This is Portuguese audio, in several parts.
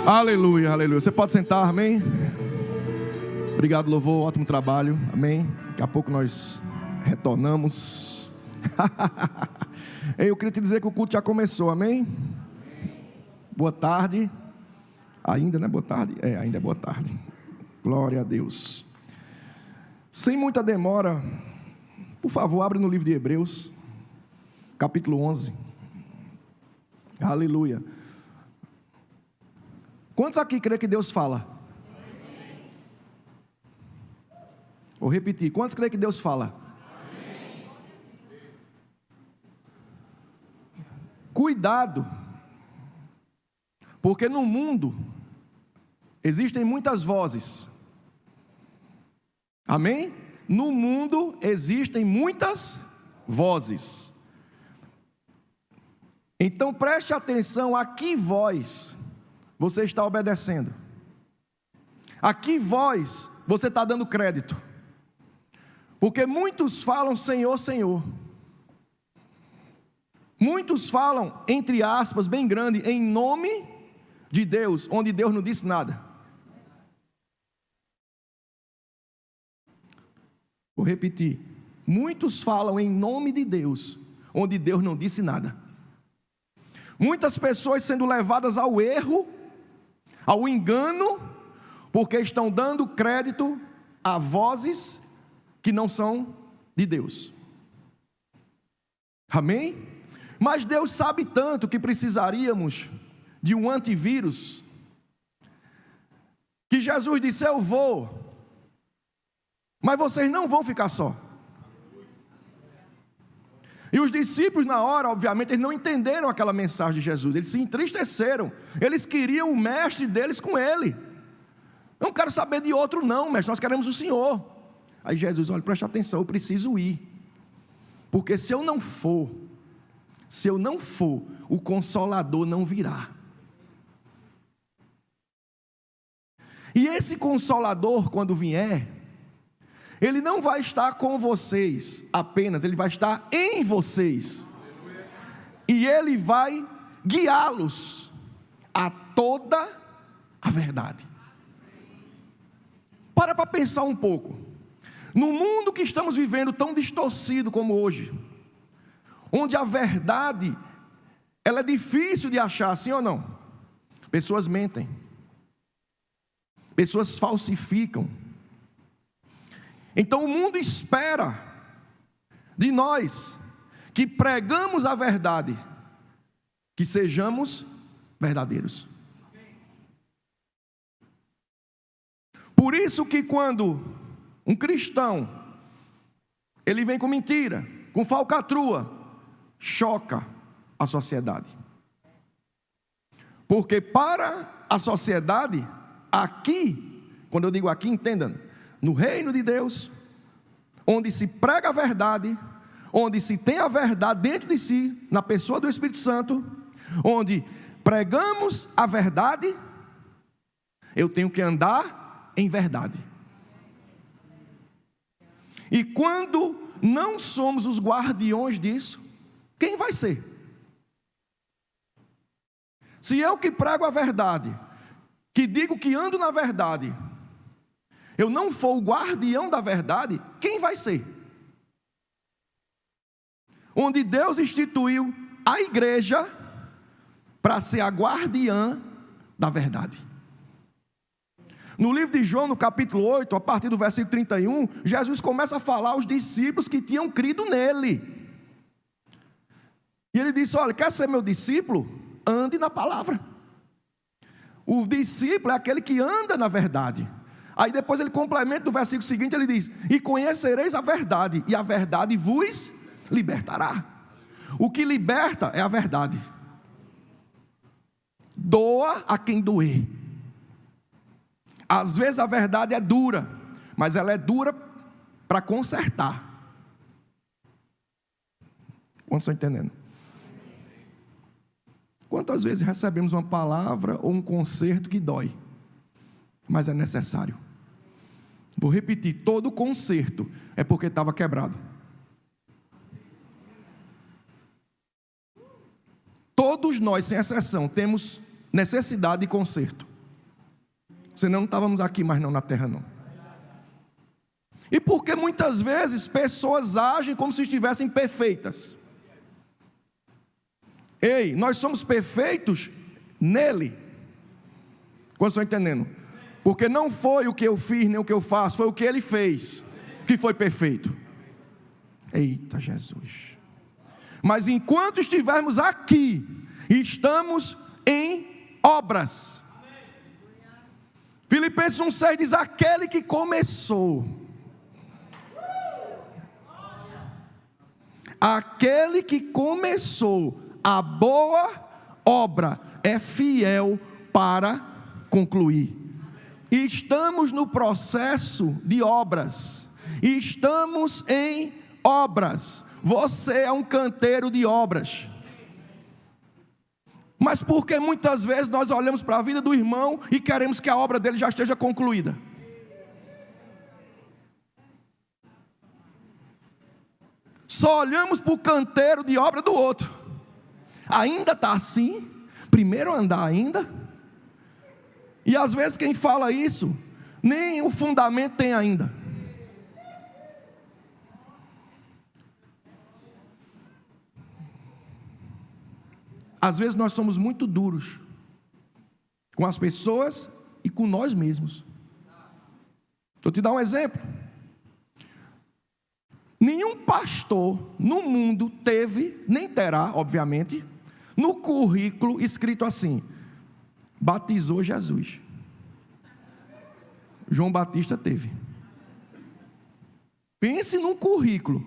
Aleluia, aleluia. Você pode sentar, amém? Obrigado, louvor, ótimo trabalho, amém? Daqui a pouco nós retornamos. Eu queria te dizer que o culto já começou, amém? Boa tarde. Ainda, né? Boa tarde? Ainda é boa tarde. Glória a Deus. Sem muita demora, por favor, abre no livro de Hebreus, capítulo 11. Aleluia. Quantos aqui creem que Deus fala? Vou repetir. Quantos creem que Deus fala? Cuidado, porque no mundo existem muitas vozes. Amém? No mundo existem muitas vozes. Então preste atenção a que voz você está obedecendo. A que voz você está dando crédito? Porque muitos falam Senhor, Senhor. Muitos falam, entre aspas, bem grande, em nome de Deus, onde Deus não disse nada. Vou repetir. Muitos falam em nome de Deus, onde Deus não disse nada. Muitas pessoas sendo levadas ao erro, ao engano, porque estão dando crédito a vozes que não são de Deus. Amém? Mas Deus sabe tanto que precisaríamos de um antivírus, que Jesus disse: eu vou, mas vocês não vão ficar só. E os discípulos na hora, obviamente, eles não entenderam aquela mensagem de Jesus, eles se entristeceram, eles queriam o mestre deles com ele. Não quero saber de outro não, mestre, nós queremos o Senhor. Aí Jesus, olha, preste atenção, eu preciso ir, porque se eu não for, o Consolador não virá. E esse Consolador, quando vier, ele não vai estar com vocês apenas, ele vai estar em vocês. E ele vai guiá-los a toda a verdade. Para pensar um pouco. No mundo que estamos vivendo tão distorcido como hoje, onde a verdade, ela é difícil de achar, sim ou não? Pessoas mentem. Pessoas falsificam. Então o mundo espera de nós, que pregamos a verdade, que sejamos verdadeiros. Por isso que quando um cristão, ele vem com mentira, com falcatrua, choca a sociedade. Porque para a sociedade, aqui, quando eu digo aqui, entendam, no reino de Deus, onde se prega a verdade, onde se tem a verdade dentro de si, na pessoa do Espírito Santo, onde pregamos a verdade, eu tenho que andar em verdade. E quando não somos os guardiões disso, quem vai ser? Se eu que prego a verdade, que digo que ando na verdade, eu não for o guardião da verdade, quem vai ser? Onde Deus instituiu a igreja para ser a guardiã da verdade. No livro de João, no capítulo 8, a partir do versículo 31, Jesus começa a falar aos discípulos que tinham crido nele. E ele disse: olha, quer ser meu discípulo? Ande na palavra. O discípulo é aquele que anda na verdade. Aí depois ele complementa no versículo seguinte, ele diz: e conhecereis a verdade, e a verdade vos libertará. O que liberta é a verdade. Doa a quem doer. Às vezes a verdade é dura, mas ela é dura para consertar. Quantos estão entendendo? Quantas vezes recebemos uma palavra ou um conserto que dói, mas é necessário? Vou repetir, todo conserto é porque estava quebrado. Todos nós, sem exceção, temos necessidade de conserto. Senão não estávamos aqui mais não na terra não. E porque muitas vezes pessoas agem como se estivessem perfeitas. Ei, nós somos perfeitos nele. Quando estão entendendo? Porque não foi o que eu fiz nem o que eu faço, foi o que ele fez que foi perfeito. Eita Jesus. Mas enquanto estivermos aqui, estamos em obras. Filipenses 1,6 diz: aquele que começou. Aquele que começou a boa obra é fiel para concluir. E estamos no processo de obras. E estamos em obras. Você é um canteiro de obras. Mas porque muitas vezes nós olhamos para a vida do irmão e queremos que a obra dele já esteja concluída. Só olhamos para o canteiro de obra do outro. Ainda está assim? Primeiro andar ainda? E às vezes quem fala isso, nem o fundamento tem ainda. Às vezes nós somos muito duros com as pessoas e com nós mesmos. Vou te dar um exemplo. Nenhum pastor no mundo teve, nem terá, obviamente, no currículo escrito assim: batizou Jesus. João Batista teve. Pense num currículo: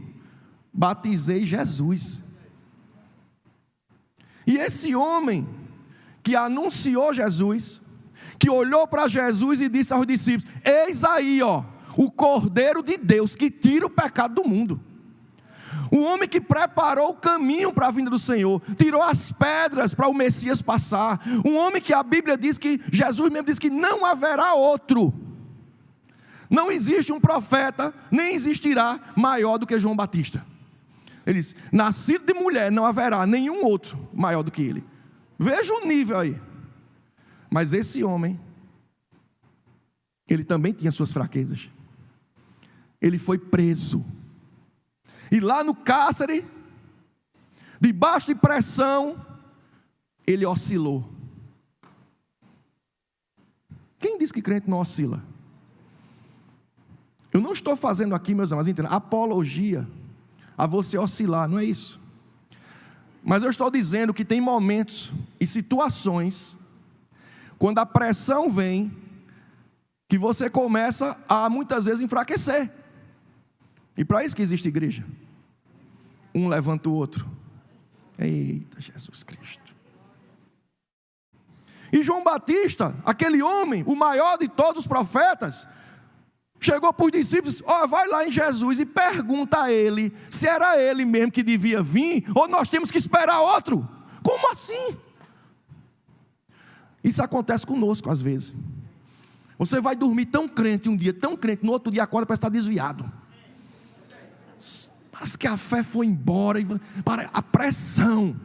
batizei Jesus. E esse homem que anunciou Jesus, que olhou para Jesus e disse aos discípulos: eis aí, ó, o Cordeiro de Deus que tira o pecado do mundo. O homem que preparou o caminho para a vinda do Senhor, tirou as pedras para o Messias passar. Um homem que a Bíblia diz que, Jesus mesmo diz que não haverá outro. Não existe um profeta, nem existirá maior do que João Batista. Ele diz: nascido de mulher não haverá nenhum outro maior do que ele. Veja o nível aí. Mas esse homem, ele também tinha suas fraquezas. Ele foi preso. E lá no cárcere, debaixo de pressão, ele oscilou. Quem diz que crente não oscila? Eu não estou fazendo aqui, meus amados, entendeu? Apologia a você oscilar, não é isso. Mas eu estou dizendo que tem momentos e situações, quando a pressão vem, que você começa a muitas vezes enfraquecer. E para isso que existe igreja. Um levanta o outro. Eita Jesus Cristo. E João Batista, aquele homem, o maior de todos os profetas, chegou para os discípulos: ó, vai lá em Jesus e pergunta a ele se era ele mesmo que devia vir, ou nós temos que esperar outro. Como assim? Isso acontece conosco às vezes. Você vai dormir tão crente um dia, tão crente, no outro dia acorda parece estar desviado. Parece que a fé foi embora, para a pressão.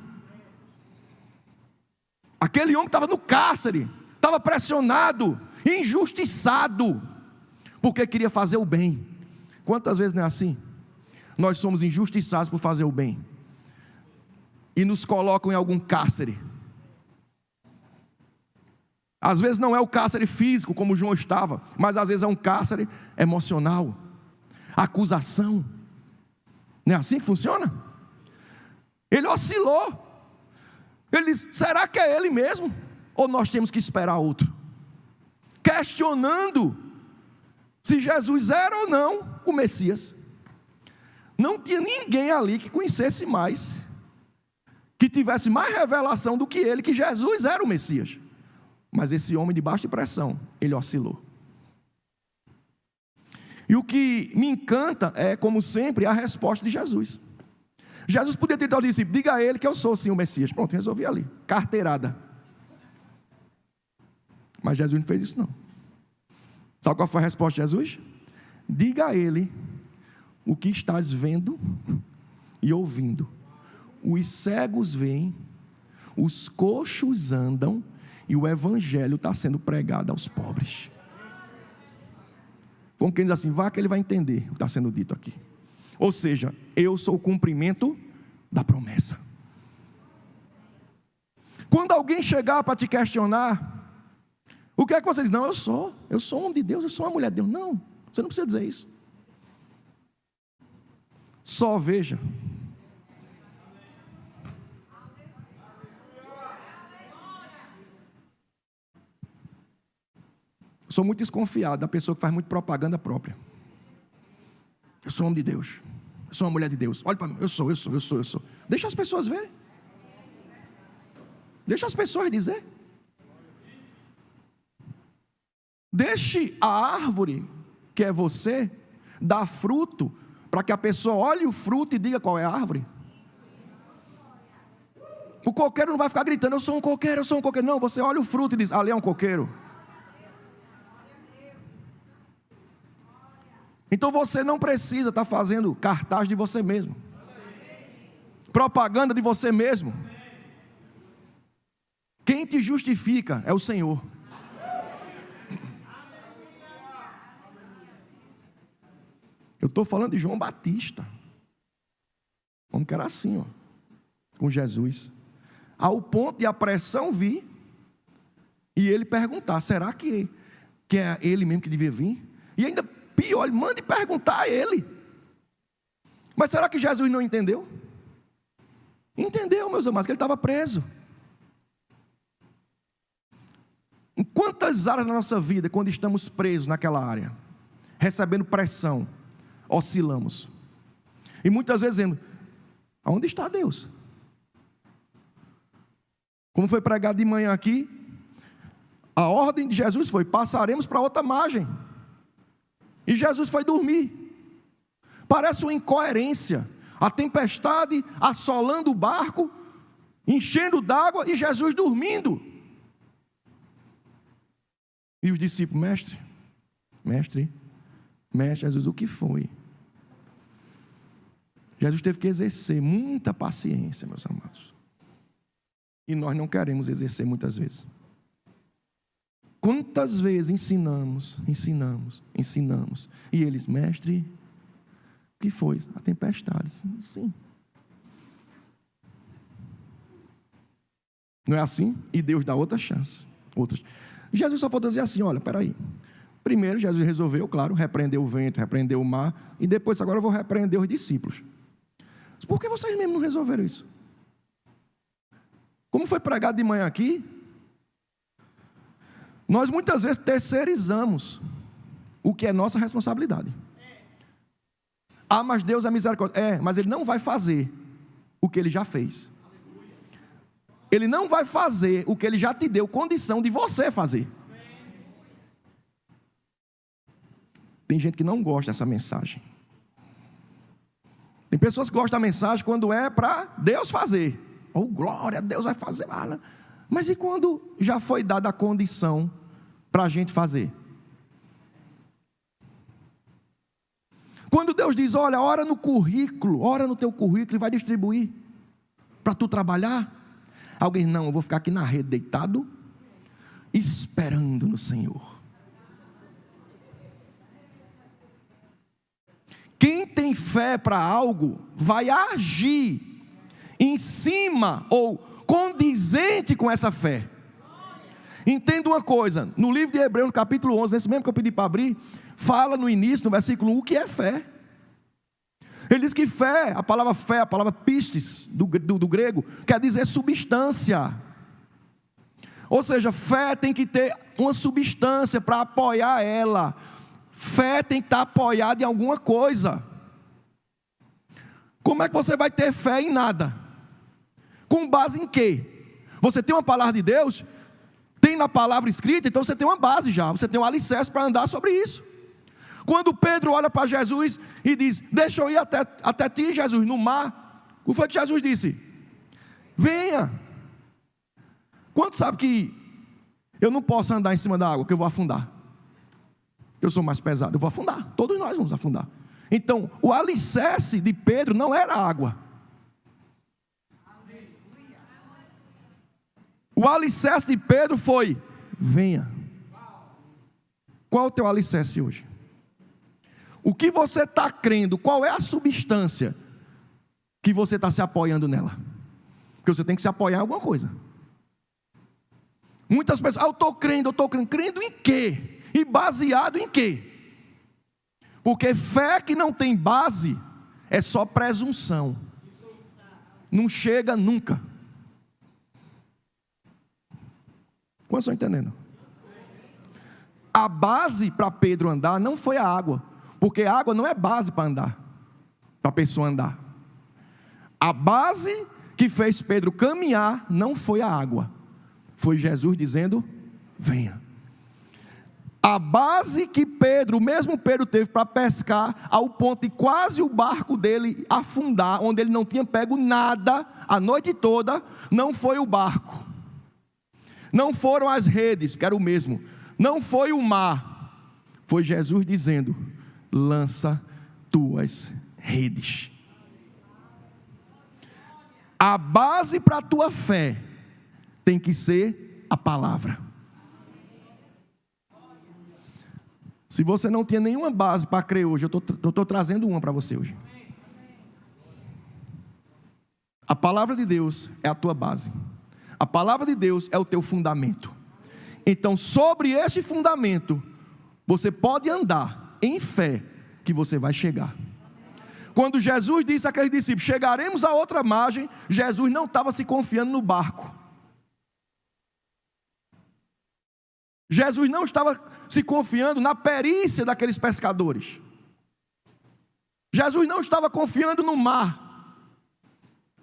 Aquele homem estava no cárcere, estava pressionado, injustiçado, porque queria fazer o bem. Quantas vezes não é assim? Nós somos injustiçados por fazer o bem e nos colocam em algum cárcere. Às vezes não é o cárcere físico, como João estava, mas às vezes é um cárcere emocional, acusação. Não é assim que funciona? Ele oscilou. Ele disse: será que é ele mesmo? Ou nós temos que esperar outro? Questionando se Jesus era ou não o Messias. Não tinha ninguém ali que conhecesse mais, que tivesse mais revelação do que ele, que Jesus era o Messias. Mas esse homem, debaixo de pressão, ele oscilou. E o que me encanta é, como sempre, a resposta de Jesus. Jesus podia ter dito ao discípulo: diga a ele que eu sou sim o Messias. Pronto, resolvi ali, carteirada. Mas Jesus não fez isso não. Sabe qual foi a resposta de Jesus? Diga a ele o que estás vendo e ouvindo. Os cegos veem, os coxos andam, e o evangelho está sendo pregado aos pobres. Como quem diz assim, vá que ele vai entender o que está sendo dito aqui. Ou seja, eu sou o cumprimento da promessa. Quando alguém chegar para te questionar, o que é que você diz? Não, eu sou homem de Deus, eu sou uma mulher de Deus. Não, você não precisa dizer isso. Só veja. Eu sou muito desconfiado da pessoa que faz muito propaganda própria. Eu sou homem de Deus. Eu sou uma mulher de Deus. Olha para mim, eu sou. Deixa as pessoas verem. Deixa as pessoas dizer. Deixe a árvore, que é você, dar fruto, para que a pessoa olhe o fruto e diga qual é a árvore. O coqueiro não vai ficar gritando, eu sou um coqueiro. Não, você olha o fruto e diz, ali é um coqueiro. Então você não precisa estar fazendo cartaz de você mesmo, propaganda de você mesmo. Quem te justifica é o Senhor. Eu estou falando de João Batista, como que era assim, ó, com Jesus, ao ponto de a pressão vir e ele perguntar, será que é ele mesmo que devia vir? E ainda pior, ele manda perguntar a ele. Mas será que Jesus não entendeu? Entendeu, meus amados, que ele estava preso. Em quantas áreas da nossa vida, quando estamos presos naquela área, recebendo pressão, oscilamos? E muitas vezes dizendo, aonde está Deus? Como foi pregado de manhã aqui, a ordem de Jesus foi, passaremos para outra margem. E Jesus foi dormir. Parece uma incoerência. A tempestade assolando o barco, enchendo d'água e Jesus dormindo. E os discípulos, mestre, Jesus, o que foi? Jesus teve que exercer muita paciência, meus amados. E nós não queremos exercer muitas vezes. Quantas vezes ensinamos. E eles, mestre, o que foi? A tempestade. Sim. Não é assim? E Deus dá outra chance. Jesus só faltou dizer assim, olha, peraí. Primeiro Jesus resolveu, claro, repreender o vento, repreender o mar. E depois agora eu vou repreender os discípulos. Por que vocês mesmos não resolveram isso? Como foi pregado de manhã aqui, nós muitas vezes terceirizamos o que é nossa responsabilidade. Ah, mas Deus é misericórdia. Mas Ele não vai fazer o que Ele já fez. Ele não vai fazer o que Ele já te deu condição de você fazer. Tem gente que não gosta dessa mensagem. Tem pessoas que gostam da mensagem quando é para Deus fazer. Oh, glória, Deus vai fazer. Mas e quando já foi dada a condição para a gente fazer? Quando Deus diz, olha, ora no teu currículo e vai distribuir para tu trabalhar. Alguém, não, eu vou ficar aqui na rede deitado, esperando no Senhor. Quem tem fé para algo, vai agir em cima ou condizente com essa fé. Entenda uma coisa, no livro de Hebreus, no capítulo 11, nesse mesmo que eu pedi para abrir, fala no início, no versículo 1, o que é fé. Ele diz que fé, a palavra pistis, do grego, quer dizer substância. Ou seja, fé tem que ter uma substância para apoiar ela. Fé tem que estar apoiada em alguma coisa. Como é que você vai ter fé em nada? Com base em quê? Você tem uma palavra de Deus, tem na palavra escrita, então você tem uma base já, você tem um alicerce para andar sobre isso. Quando Pedro olha para Jesus e diz, deixa eu ir até ti, Jesus, no mar, o que foi que Jesus disse? Venha. Quanto sabe que eu não posso andar em cima da água, que eu vou afundar? Eu sou mais pesado, eu vou afundar, todos nós vamos afundar. Então, o alicerce de Pedro não era água. O alicerce de Pedro foi: venha. Qual é o teu alicerce hoje? O que você está crendo? Qual é a substância que você está se apoiando nela? Porque você tem que se apoiar em alguma coisa. Muitas pessoas, eu estou crendo. Crendo em quê? E baseado em quê? Porque fé que não tem base é só presunção. Não chega nunca. Quantos estão entendendo? A base para Pedro andar não foi a água, porque a água não é base para andar, para a pessoa andar. A base que fez Pedro caminhar não foi a água, foi Jesus dizendo: venha. A base que Pedro, o mesmo Pedro teve para pescar, ao ponto de quase o barco dele afundar, onde ele não tinha pego nada a noite toda, não foi o barco, não foram as redes, que era o mesmo, não foi o mar, foi Jesus dizendo: lança tuas redes. A base para a tua fé tem que ser a palavra. Se você não tinha nenhuma base para crer hoje, eu estou trazendo uma para você hoje. A palavra de Deus é a tua base. A palavra de Deus é o teu fundamento. Então, sobre este fundamento, você pode andar em fé que você vai chegar. Quando Jesus disse àqueles discípulos: chegaremos a outra margem, Jesus não estava se confiando no barco. Jesus não estava se confiando na perícia daqueles pescadores. Jesus não estava confiando no mar.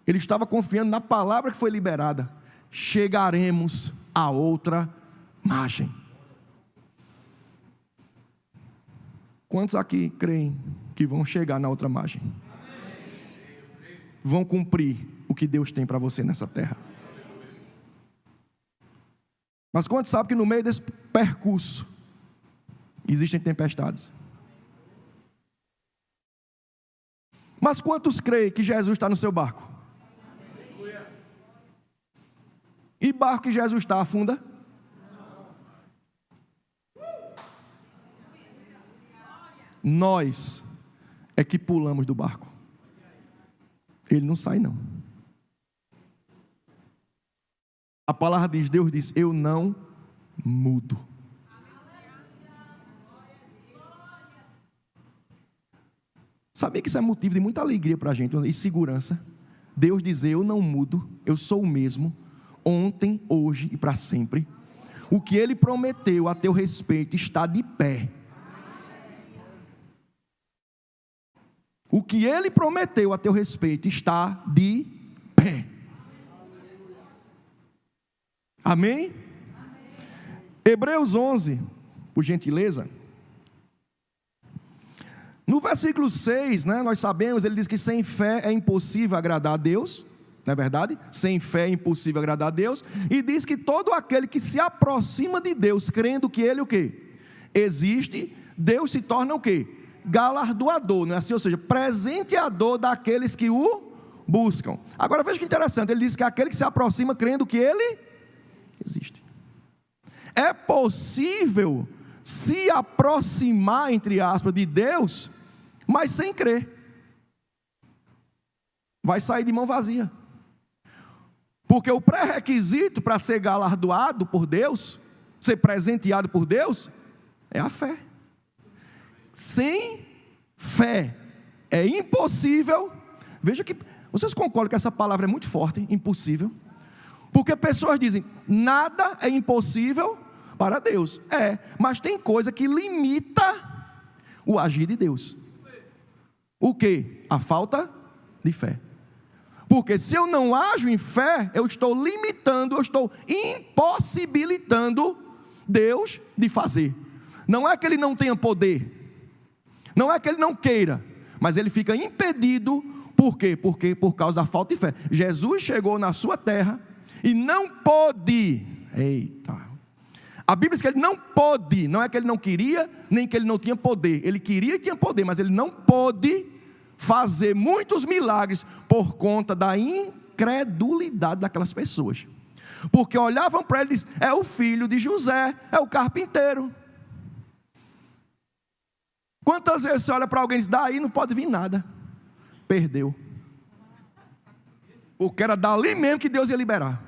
Ele estava confiando na palavra que foi liberada: chegaremos a outra margem. Quantos aqui creem que vão chegar na outra margem? Vão cumprir o que Deus tem para você nessa terra? Mas quantos sabem que no meio desse percurso existem tempestades? Mas quantos creem que Jesus está no seu barco? E barco que Jesus está, afunda? Nós é que pulamos do barco. Ele não sai não. A palavra diz, Deus diz: eu não mudo. Sabia que isso é motivo de muita alegria para a gente e segurança? Deus dizer: eu não mudo, eu sou o mesmo, ontem, hoje e para sempre. O que Ele prometeu a teu respeito está de pé. O que Ele prometeu a teu respeito está de pé. Amém? Hebreus 11, por gentileza. No versículo 6, nós sabemos, ele diz que sem fé é impossível agradar a Deus. Não é verdade? Sem fé é impossível agradar a Deus. E diz que todo aquele que se aproxima de Deus, crendo que Ele o quê? Existe, Deus se torna o quê? Galardoador, não é assim? Ou seja, presenteador daqueles que o buscam. Agora veja que interessante, ele diz que aquele que se aproxima crendo que Ele existe. É possível se aproximar, entre aspas, de Deus, mas sem crer. Vai sair de mão vazia. Porque o pré-requisito para ser galardoado por Deus, ser presenteado por Deus, é a fé. Sem fé é impossível. Veja que, vocês concordam que essa palavra é muito forte, impossível? Porque pessoas dizem, nada é impossível para Deus. Mas tem coisa que limita o agir de Deus. O quê? A falta de fé. Porque se eu não ajo em fé, eu estou limitando, eu estou impossibilitando Deus de fazer. Não é que Ele não tenha poder, não é que Ele não queira, mas Ele fica impedido. Por quê? Porque por causa da falta de fé. Jesus chegou na sua terra e não pôde. Eita. A Bíblia diz que Ele não pôde. Não é que Ele não queria, nem que Ele não tinha poder. Ele queria e tinha poder, mas Ele não pôde fazer muitos milagres por conta da incredulidade daquelas pessoas. Porque olhavam para ele e diziam: é o filho de José, é o carpinteiro. Quantas vezes você olha para alguém e diz: daí não pode vir nada? Perdeu. Porque era dali mesmo que Deus ia liberar.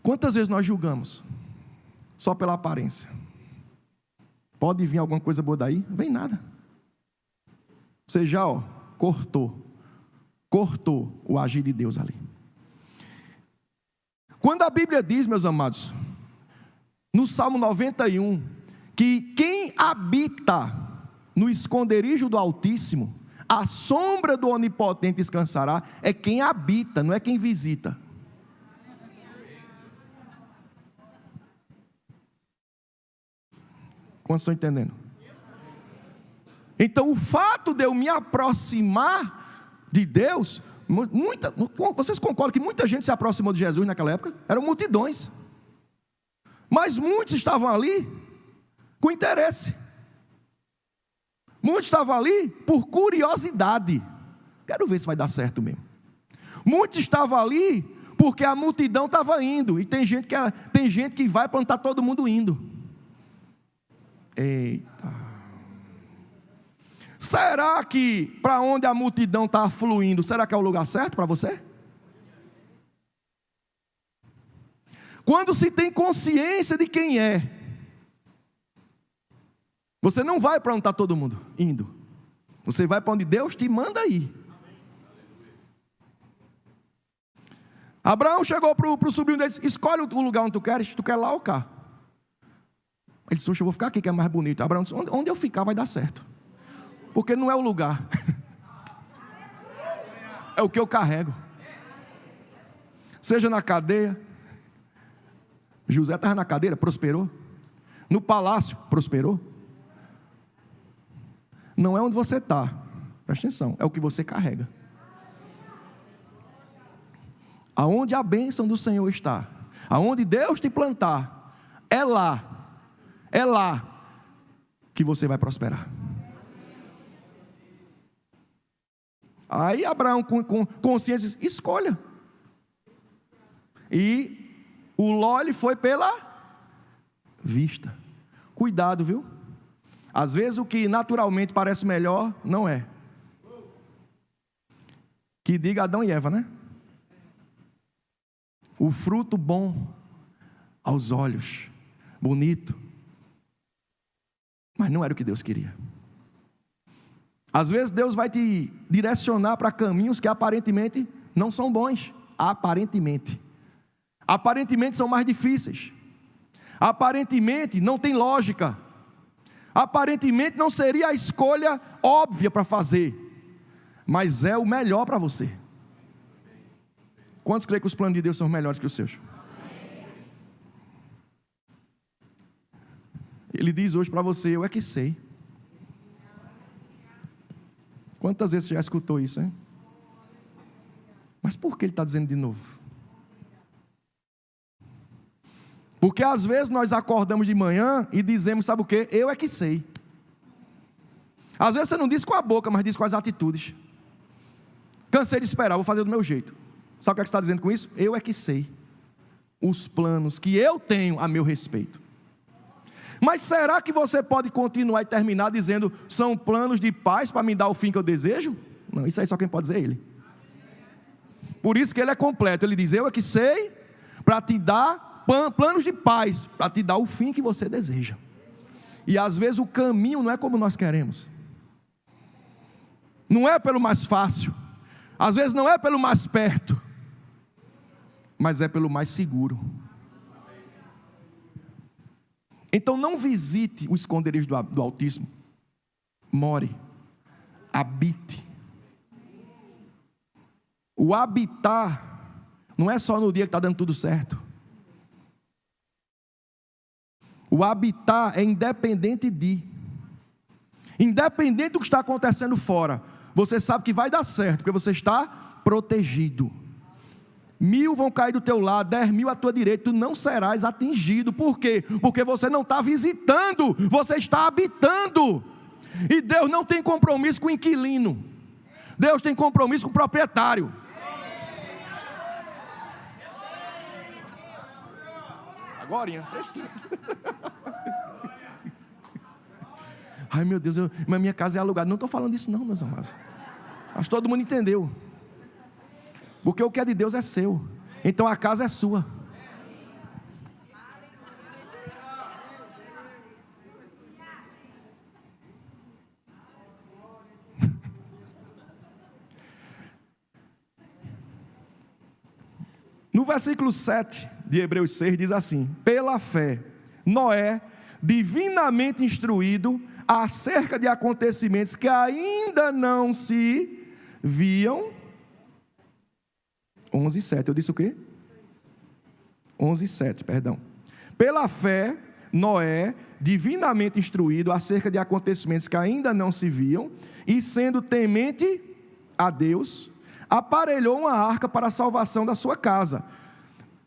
Quantas vezes nós julgamos só pela aparência? Pode vir alguma coisa boa daí? Não vem nada. Você já cortou o agir de Deus ali. Quando a Bíblia diz, meus amados, no Salmo 91, que quem habita no esconderijo do Altíssimo, a sombra do Onipotente descansará, é quem habita, não é quem visita. Quantos estão entendendo? Então, o fato de eu me aproximar de Deus, vocês concordam que muita gente se aproximou de Jesus naquela época? Eram multidões. Mas muitos estavam ali com interesse. Muitos estavam ali por curiosidade. Quero ver se vai dar certo mesmo. Muitos estavam ali porque a multidão estava indo. E tem gente que vai para onde está todo mundo indo. Eita. Será que para onde a multidão está fluindo, será que é o lugar certo para você? Quando se tem consciência de quem é, você não vai para onde está todo mundo indo. Você vai para onde Deus te manda ir. Abraão chegou para o sobrinho dele e disse: escolhe o lugar onde tu queres. Tu quer lá ou cá? Ele disse: eu vou ficar aqui que é mais bonito. Abraão disse: onde eu ficar vai dar certo. Porque não é o lugar. É o que eu carrego. Seja na cadeia. José estava na cadeira, prosperou. No palácio, prosperou. Não é onde você está, presta atenção, é o que você carrega. Aonde a bênção do Senhor está, aonde Deus te plantar, é lá que você vai prosperar. Aí Abraão, com consciência, escolha. E o Ló foi pela vista. Cuidado, viu? Às vezes o que naturalmente parece melhor, não é. Que diga Adão e Eva, né? O fruto bom aos olhos, bonito, mas não era o que Deus queria. Às vezes Deus vai te direcionar para caminhos que aparentemente não são bons. Aparentemente são mais difíceis. Aparentemente não tem lógica. Aparentemente não seria a escolha óbvia para fazer, mas é o melhor para você. Quantos creem que os planos de Deus são melhores que os seus? Ele diz hoje para você: eu é que sei. Quantas vezes você já escutou isso, hein? Mas por que ele está dizendo de novo? Porque às vezes nós acordamos de manhã e dizemos, sabe o quê? Eu é que sei. Às vezes você não diz com a boca, mas diz com as atitudes. Cansei de esperar, vou fazer do meu jeito. Sabe o que você está dizendo com isso? Eu é que sei os planos que eu tenho a meu respeito. Mas será que você pode continuar e terminar dizendo: são planos de paz para me dar o fim que eu desejo? Não, isso aí só quem pode dizer é Ele. Por isso que Ele é completo. Ele diz: eu é que sei para te dar planos de paz, para te dar o fim que você deseja. E às vezes o caminho não é como nós queremos. Não é pelo mais fácil. Às vezes não é pelo mais perto, mas é pelo mais seguro. Então não visite o esconderijo do Altíssimo. More, habite. O habitar não é só no dia que está dando tudo certo. O habitar é independente de. Independente do que está acontecendo fora, você sabe que vai dar certo, porque você está protegido. 1000 vão cair do teu lado, 10.000 à tua direita, tu não serás atingido. Por quê? Porque você não está visitando, você está habitando. E Deus não tem compromisso com o inquilino. Deus tem compromisso com o proprietário. Agora, fresquinho. Ai, meu Deus, mas minha casa é alugada. Não estou falando disso não, meus amados. Acho que todo mundo entendeu. Porque o que é de Deus é seu. Então a casa é sua. No versículo 7 de Hebreus 6 diz assim: pela fé, Noé, divinamente instruído acerca de acontecimentos que ainda não se viam. 11:7, eu disse o quê? 11:7, perdão. Pela fé, Noé, divinamente instruído acerca de acontecimentos que ainda não se viam, e sendo temente a Deus, aparelhou uma arca para a salvação da sua casa,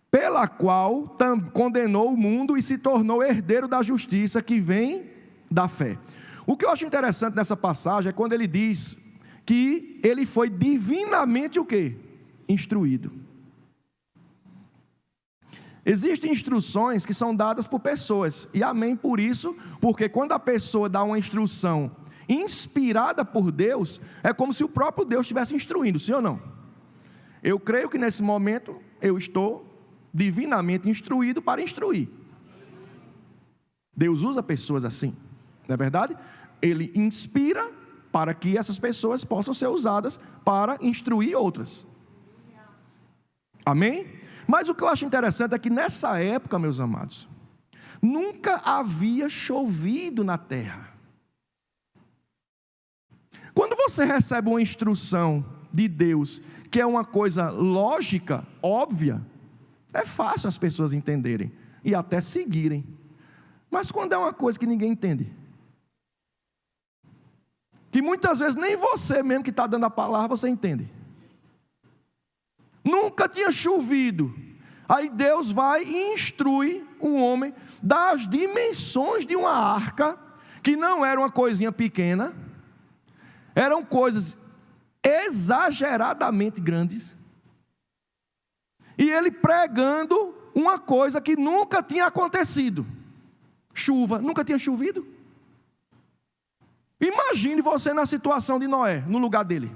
pela qual condenou o mundo e se tornou herdeiro da justiça que vem da fé. O que eu acho interessante nessa passagem é quando ele diz que ele foi divinamente o quê? Instruído. Existem instruções que são dadas por pessoas, e amém por isso, porque quando a pessoa dá uma instrução inspirada por Deus, é como se o próprio Deus estivesse instruindo, sim ou não? Eu creio que nesse momento eu estou divinamente instruído para instruir. Deus usa pessoas assim, não é verdade? Ele inspira para que essas pessoas possam ser usadas para instruir outras. Amém? Mas o que eu acho interessante é que nessa época, meus amados, nunca havia chovido na terra. Quando você recebe uma instrução de Deus, que é uma coisa lógica, óbvia, é fácil as pessoas entenderem e até seguirem. Mas quando é uma coisa que ninguém entende, que muitas vezes nem você mesmo que está dando a palavra, você entende. Nunca tinha chovido. Aí Deus vai e instrui o homem das dimensões de uma arca, que não era uma coisinha pequena, eram coisas exageradamente grandes. E ele pregando uma coisa que nunca tinha acontecido. Chuva, nunca tinha chovido. Imagine você na situação de Noé, no lugar dele.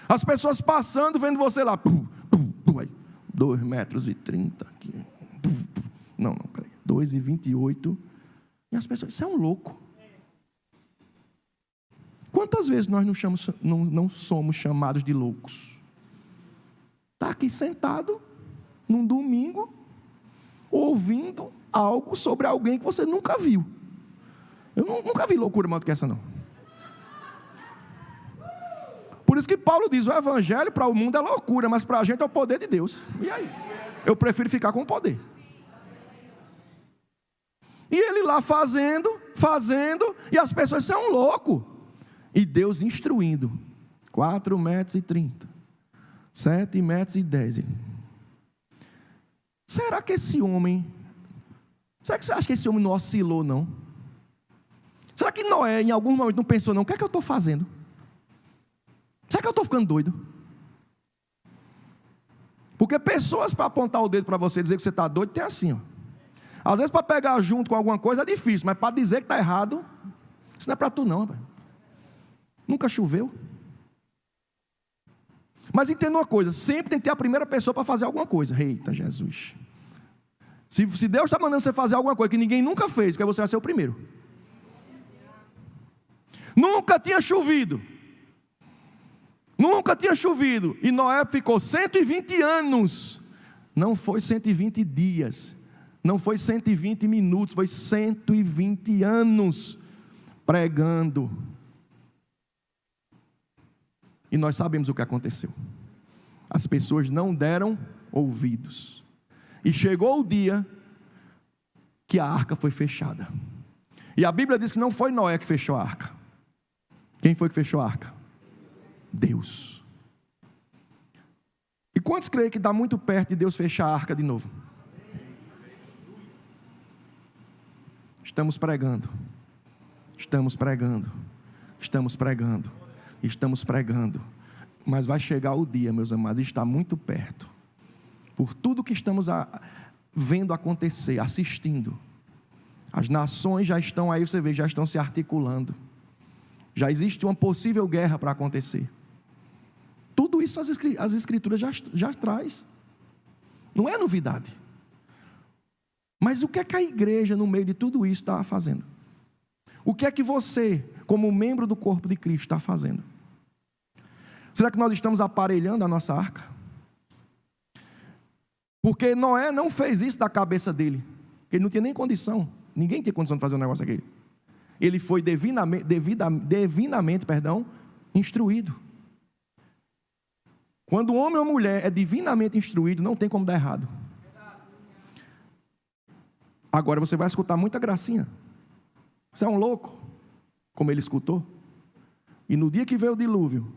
As pessoas passando, vendo você lá. 2,30 metros aqui. Não, peraí. 2,28. E as pessoas, isso é um louco. Quantas vezes nós não somos chamados de loucos? Está aqui sentado, num domingo, ouvindo algo sobre alguém que você nunca viu. Eu nunca vi loucura maior do que essa, não. Por isso que Paulo diz, o evangelho para o mundo é loucura, mas para a gente é o poder de Deus. E aí? Eu prefiro ficar com o poder. E ele lá fazendo, e as pessoas são loucos. E Deus instruindo, 4,30 metros, 7,10 metros. Será que esse homem, será que você acha que esse homem não oscilou, não? Será que Noé em algum momento não pensou, não, o que é que eu estou fazendo? Será que eu estou ficando doido? Porque pessoas para apontar o dedo para você dizer que você está doido, tem assim, ó. Às vezes para pegar junto com alguma coisa é difícil, mas para dizer que está errado, isso não é para tu não, rapaz. Nunca choveu. Mas entenda uma coisa, sempre tem que ter a primeira pessoa para fazer alguma coisa. Eita Jesus. Se Deus está mandando você fazer alguma coisa que ninguém nunca fez, porque você vai ser o primeiro. Nunca tinha chovido. Nunca tinha chovido. E Noé ficou 120 anos. Não foi 120 dias. Não foi 120 minutos. Foi 120 anos pregando. E nós sabemos o que aconteceu. As pessoas não deram ouvidos. E chegou o dia que a arca foi fechada. E a Bíblia diz que não foi Noé que fechou a arca. Quem foi que fechou a arca? Deus. E quantos creem que está muito perto de Deus fechar a arca de novo? Estamos pregando. Estamos pregando. Estamos pregando. Estamos pregando. Mas vai chegar o dia, meus amados, está muito perto. Por tudo que estamos vendo acontecer, assistindo. As nações já estão aí, você vê, já estão se articulando. Já existe uma possível guerra para acontecer. Tudo isso as escrituras já traz. Não é novidade. Mas o que é que a igreja, no meio de tudo isso, está fazendo? O que é que você, como membro do corpo de Cristo, está fazendo? Será que nós estamos aparelhando a nossa arca? Porque Noé não fez isso da cabeça dele. Ele não tinha nem condição. Ninguém tinha condição de fazer um negócio daquele. Ele foi divinamente, instruído. Quando um homem ou mulher é divinamente instruído, não tem como dar errado. Agora você vai escutar muita gracinha. Você é um louco, como ele escutou. E no dia que veio o dilúvio,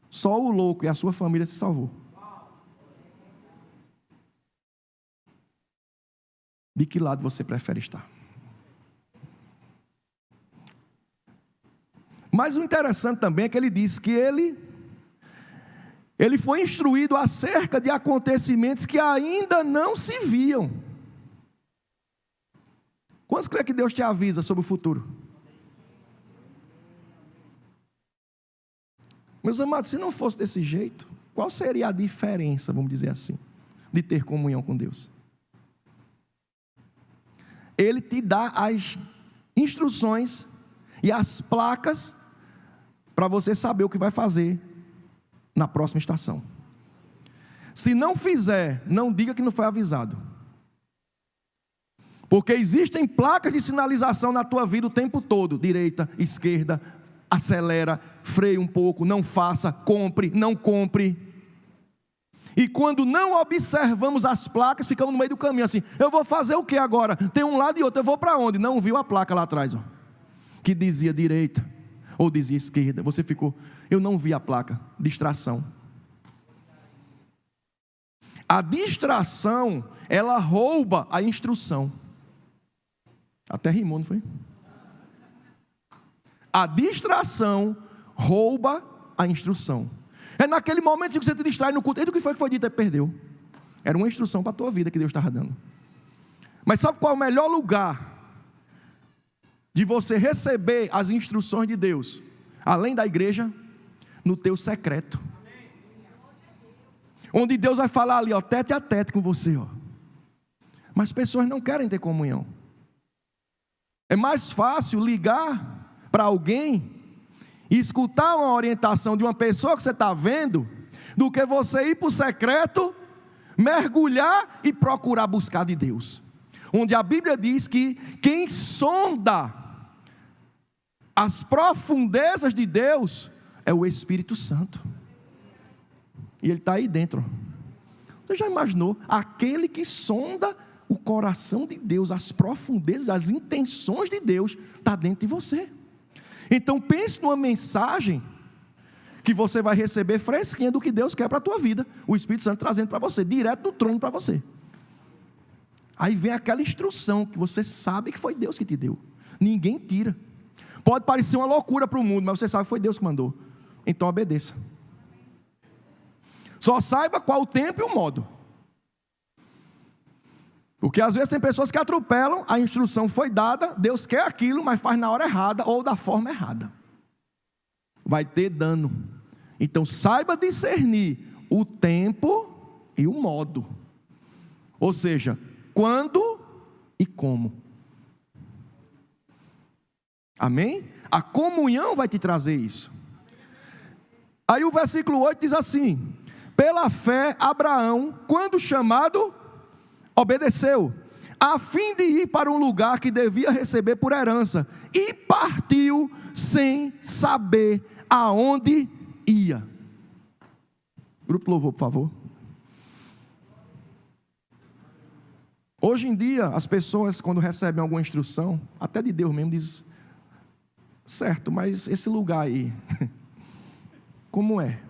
só o louco e a sua família se salvou. De que lado você prefere estar? Mas o interessante também é que ele diz que ele foi instruído acerca de acontecimentos que ainda não se viam. Quantos creem que Deus te avisa sobre o futuro? Meus amados, se não fosse desse jeito, qual seria a diferença, vamos dizer assim, de ter comunhão com Deus? Ele te dá as instruções e as placas para você saber o que vai fazer na próxima estação. Se não fizer, não diga que não foi avisado. Porque existem placas de sinalização na tua vida o tempo todo. Direita, esquerda, acelera, freia um pouco, não faça, compre, não compre. E quando não observamos as placas, ficamos no meio do caminho assim, eu vou fazer o que agora? Tem um lado e outro, eu vou para onde? Não viu a placa lá atrás, ó, que dizia direita, ou dizia esquerda. Você ficou, eu não vi a placa, distração. A distração, ela rouba a instrução. Até rimou, não foi? A distração rouba a instrução. É naquele momento que você te distrai no culto. E do que foi dito, perdeu. Era uma instrução para a tua vida que Deus estava dando. Mas sabe qual é o melhor lugar de você receber as instruções de Deus? Além da igreja, no teu secreto. Onde Deus vai falar ali, ó, tete a tete com você, ó. Mas pessoas não querem ter comunhão. É mais fácil ligar para alguém e escutar uma orientação de uma pessoa que você está vendo, do que você ir para o secreto, mergulhar e procurar buscar de Deus. Onde a Bíblia diz que quem sonda as profundezas de Deus é o Espírito Santo. E ele está aí dentro. Você já imaginou? Aquele que sonda o coração de Deus, as profundezas, as intenções de Deus, está dentro de você. Então pense numa mensagem que você vai receber fresquinha do que Deus quer para a tua vida. O Espírito Santo trazendo para você, direto do trono para você. Aí vem aquela instrução que você sabe que foi Deus que te deu. Ninguém tira. Pode parecer uma loucura para o mundo, mas você sabe que foi Deus que mandou. Então obedeça. Só saiba qual o tempo e o modo. Porque às vezes tem pessoas que atropelam, a instrução foi dada, Deus quer aquilo, mas faz na hora errada ou da forma errada. Vai ter dano. Então saiba discernir o tempo e o modo. Ou seja, quando e como. Amém? A comunhão vai te trazer isso. Aí o versículo 8 diz assim: pela fé Abraão, quando chamado, obedeceu, a fim de ir para um lugar que devia receber por herança, e partiu sem saber aonde ia. Grupo Louvor, por favor. Hoje em dia, as pessoas, quando recebem alguma instrução, até de Deus mesmo, dizem: certo, mas esse lugar aí, como é?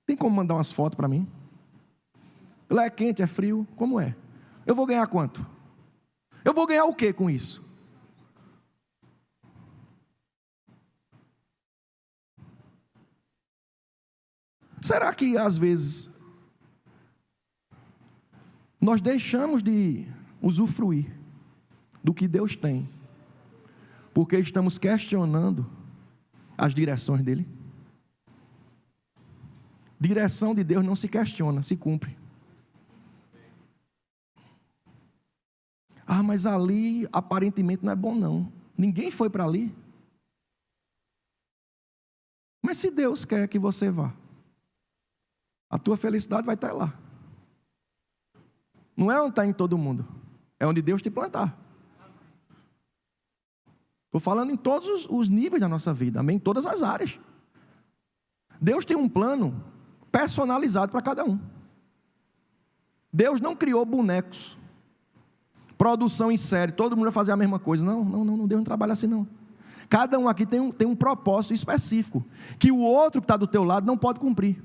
Tem como mandar umas fotos para mim? Lá é quente, é frio, como é? Eu vou ganhar quanto? Eu vou ganhar o que com isso? Será que às vezes nós deixamos de usufruir do que Deus tem, porque estamos questionando as direções dele? Direção de Deus não se questiona, se cumpre. Ah, mas ali aparentemente não é bom não. Ninguém foi para ali. Mas se Deus quer que você vá, a tua felicidade vai estar lá. Não é onde está em todo mundo, é onde Deus te plantar. Estou falando em todos os níveis da nossa vida, amém? Em todas as áreas. Deus tem um plano personalizado para cada um. Deus não criou bonecos, produção em série, todo mundo vai fazer a mesma coisa. Não, Deus não trabalha assim não. Cada um aqui tem um propósito específico, que o outro que está do teu lado não pode cumprir.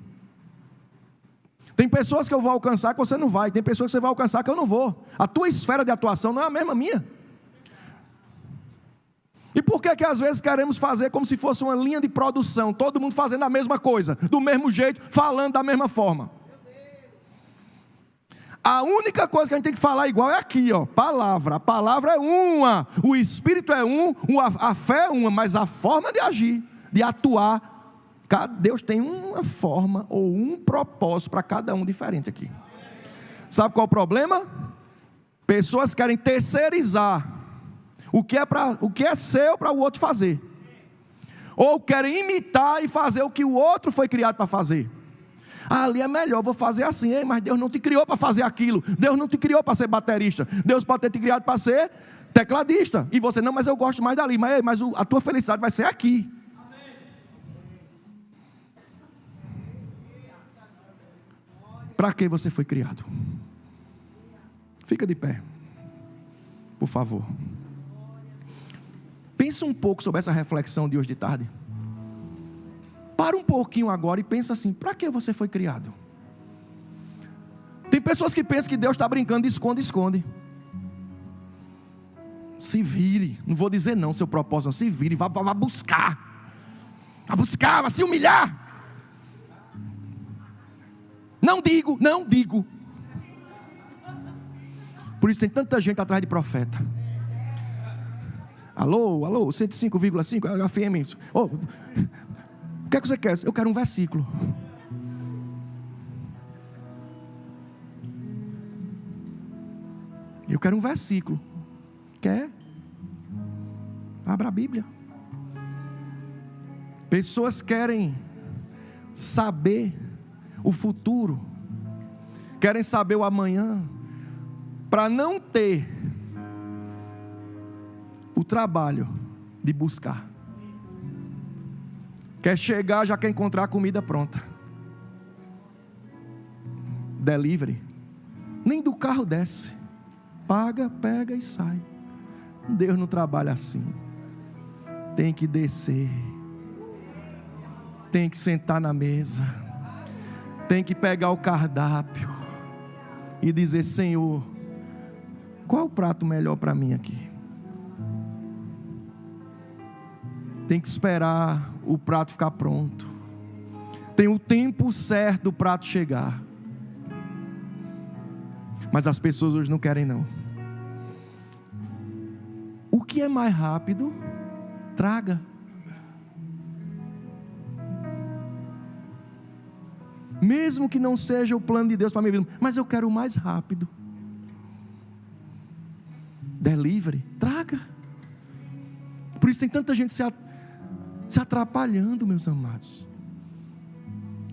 Tem pessoas que eu vou alcançar que você não vai, tem pessoas que você vai alcançar que eu não vou. A tua esfera de atuação não é a mesma minha. E por que às vezes queremos fazer como se fosse uma linha de produção, todo mundo fazendo a mesma coisa, do mesmo jeito, falando da mesma forma? A única coisa que a gente tem que falar igual é aqui, ó, palavra. A palavra é uma, o Espírito é a fé é uma, mas a forma de agir, de atuar, Deus tem uma forma ou um propósito para cada um diferente aqui. Sabe qual é o problema? Pessoas querem terceirizar o que é seu para o outro fazer, ou querem imitar e fazer o que o outro foi criado para fazer. Ali é melhor, vou fazer assim. Ei, mas Deus não te criou para fazer aquilo. Deus não te criou para ser baterista. Deus pode ter te criado para ser tecladista. E você, não, mas eu gosto mais dali. Mas a tua felicidade vai ser aqui. Para que você foi criado? Fica de pé, por favor. Pensa um pouco sobre essa reflexão de hoje de tarde. Para um pouquinho agora e pensa assim: para que você foi criado? Tem pessoas que pensam que Deus está brincando de esconde-esconde. Se vire, não vou dizer não, seu propósito, se vire, vá buscar. Vá buscar, vá se humilhar. Não digo. Por isso tem tanta gente atrás de profeta. Alô, 105,5, FM. Oh, o que é que você quer? Eu quero um versículo. Eu quero um versículo. Quer? Abra a Bíblia. Pessoas querem saber o futuro, querem saber o amanhã, para não ter o trabalho de buscar. Quer chegar, já quer encontrar a comida pronta. Delivery. Nem do carro desce. Paga, pega e sai. Deus não trabalha assim. Tem que descer. Tem que sentar na mesa. Tem que pegar o cardápio e dizer: Senhor, qual é o prato melhor para mim aqui? Tem que esperar o prato ficar pronto. Tem o tempo certo do prato chegar. Mas as pessoas hoje não querem não. O que é mais rápido, traga. Mesmo que não seja o plano de Deus para a minha vida, mas eu quero o mais rápido. Delivery, traga. Por isso tem tanta gente se atrapalhando, meus amados,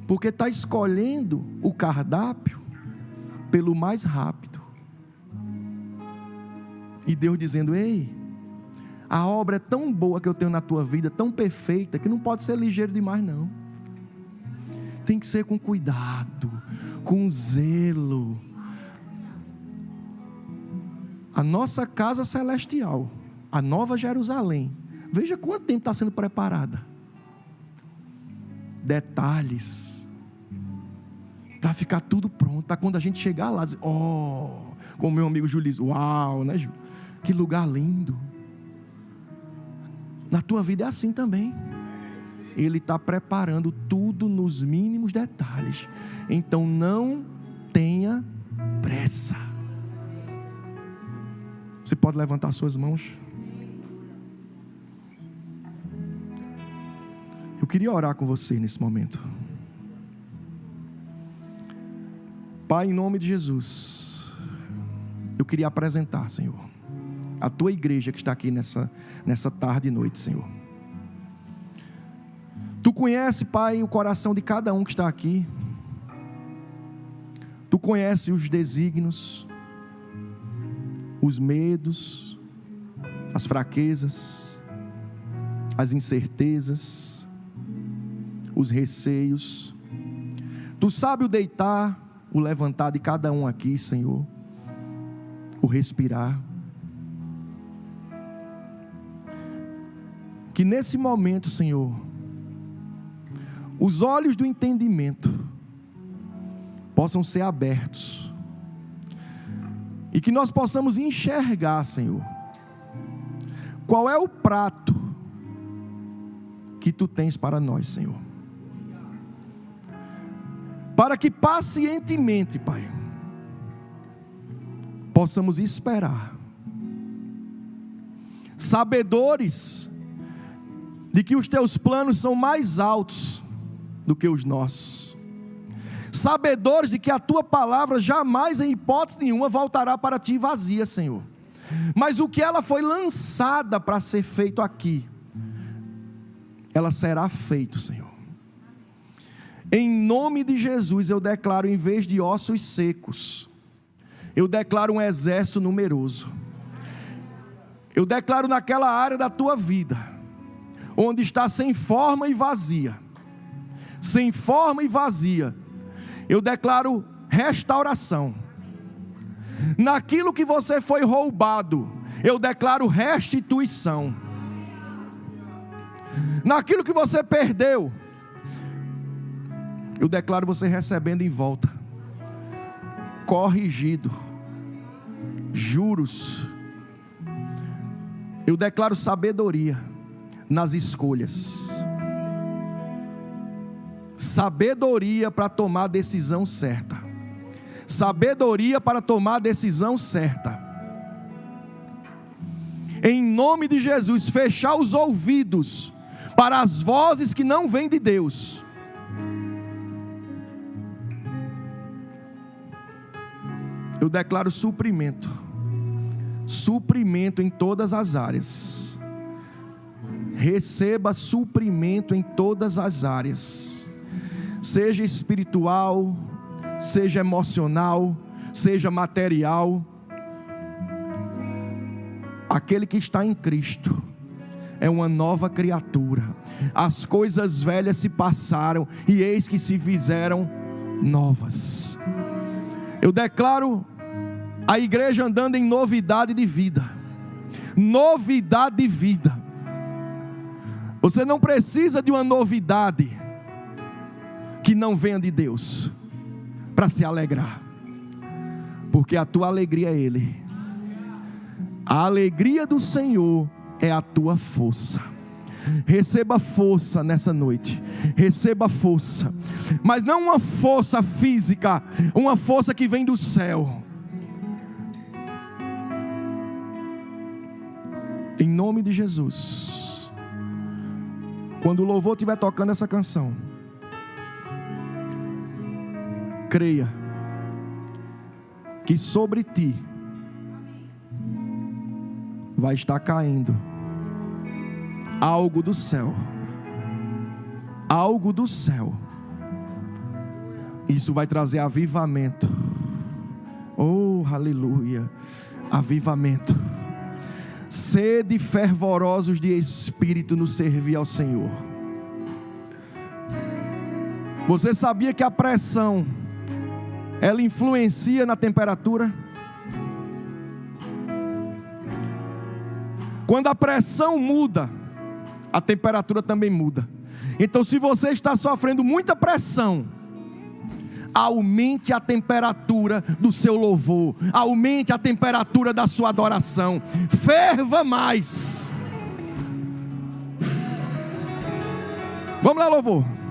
porque está escolhendo o cardápio pelo mais rápido. E Deus dizendo: ei, a obra é tão boa que eu tenho na tua vida, tão perfeita, que não pode ser ligeiro demais não. Tem que ser com cuidado, com zelo. A nossa casa celestial, a Nova Jerusalém, veja quanto tempo está sendo preparada. Detalhes, para ficar tudo pronto, para quando a gente chegar lá, dizer: oh, como meu amigo Júlio diz, uau, né, Ju? Que lugar lindo. Na tua vida é assim também. Ele está preparando tudo nos mínimos detalhes. Então não tenha pressa. Você pode levantar suas mãos? Eu queria orar com você nesse momento. Pai, em nome de Jesus, eu queria apresentar, Senhor, a tua igreja que está aqui nessa tarde e noite, Senhor. Tu conhece, Pai, o coração de cada um que está aqui. Tu conhece os desígnios, os medos, as fraquezas, as incertezas, os receios. Tu sabe o deitar, o levantar de cada um aqui, Senhor, o respirar. Que nesse momento, Senhor, os olhos do entendimento possam ser abertos e que nós possamos enxergar, Senhor, qual é o prato que Tu tens para nós, Senhor. Para que pacientemente, Pai, possamos esperar, sabedores de que os Teus planos são mais altos do que os nossos, sabedores de que a Tua palavra jamais, em hipótese nenhuma, voltará para Ti vazia, Senhor, mas o que ela foi lançada para ser feito aqui, ela será feita, Senhor. Em nome de Jesus eu declaro, em vez de ossos secos, eu declaro um exército numeroso. Eu declaro naquela área da tua vida, onde está sem forma e vazia, sem forma e vazia, eu declaro restauração. Naquilo que você foi roubado, eu declaro restituição. Naquilo que você perdeu, eu declaro você recebendo em volta, corrigido, juros. Eu declaro sabedoria nas escolhas, sabedoria para tomar a decisão certa, sabedoria para tomar a decisão certa. Em nome de Jesus, fechar os ouvidos para as vozes que não vêm de Deus. Eu declaro suprimento, suprimento em todas as áreas. Receba suprimento em todas as áreas, seja espiritual, seja emocional, seja material. Aquele que está em Cristo é uma nova criatura. As coisas velhas se passaram e eis que se fizeram novas. Eu declaro a igreja andando em novidade de vida. Novidade de vida. Você não precisa de uma novidade que não venha de Deus para se alegrar, porque a tua alegria é Ele. A alegria do Senhor é a tua força. Receba força nessa noite. Receba força, mas não uma força física, uma força que vem do céu. Em nome de Jesus. Quando o louvor estiver tocando essa canção, creia que sobre ti vai estar caindo algo do céu. Algo do céu. Isso vai trazer avivamento. Oh, aleluia. Avivamento. Sede fervorosos de espírito no servir ao Senhor. Você sabia que a pressão, ela influencia na temperatura? Quando a pressão muda, a temperatura também muda. Então, se você está sofrendo muita pressão, aumente a temperatura do seu louvor, aumente a temperatura da sua adoração, ferva mais. Vamos lá, louvor.